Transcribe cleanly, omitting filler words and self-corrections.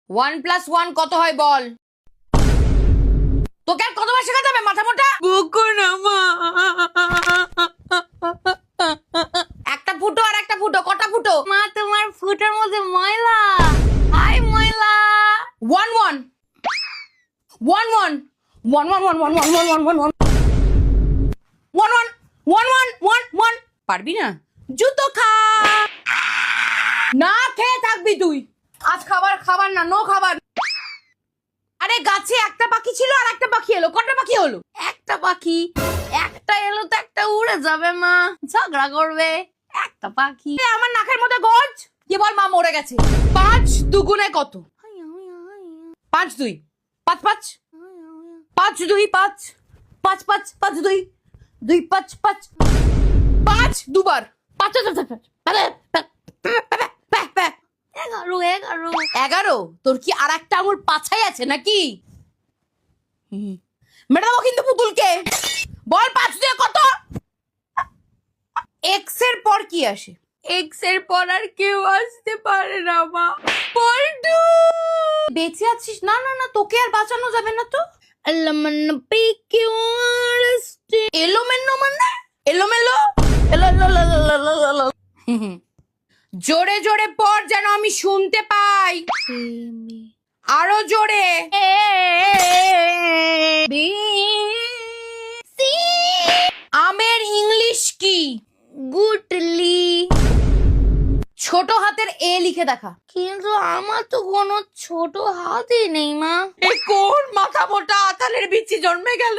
1+1 কত হয় বল? তোকে আর কতবার শেখাতে হবে মাথা মোটা? বকো না মা। একটা ফুটো আর একটা ফুটো, কটা ফুটো? মা তোমার ফুটোর মধ্যে ময়লা। হাই ময়লা। 1-1 1-1 1-1 1-1 পারবি না? জুতো খা। না খেয়ে থাকবি তুই। আজ খাবার না, নো খাবার। আরে গাছে একটা পাখি ছিল আর একটা পাখি এলো, কটা পাখি হলো? একটা পাখি, একটা এলো তো একটা উড়ে যাবে মা, ঝগড়া করবে। একটা পাখি। এ, আমার নাকের মধ্যে গজ। কি বল, মা মরে গেছে। 5 দুগুণে কত? 5 2 5 5 5 2 5 5 5 5 2 2 5 5 5 দুবার 5 11 11। তোর কি আর একটা আঙুল পাছাই আছে নাকি? মেটাবো কিন্তু পুতুলকে। বল 5 দিয়ে কত? এক্স এর পর কি আসে? এক্স এর পর আর কেউ আসতে পারে না মা। পল্টু বেঁচে আছিস? না না না, তোকে আর বাঁচানো যাবে না তো। আল্লাহ পিকে ওয়ারস্টে এলোমেলো মানে এলোমেলো। জোরে জোরে পড় যেন আমি শুনতে পাই। আরো জোরে। আমের ইংলিশ কি? গুটলি। ছোট হাতের এ লিখে দেখা। কিন্তু আমার তো কোনো ছোট হাতই নেই মা। এ কোন মাথা মোটা আতালের বিচি জন্মে গেল?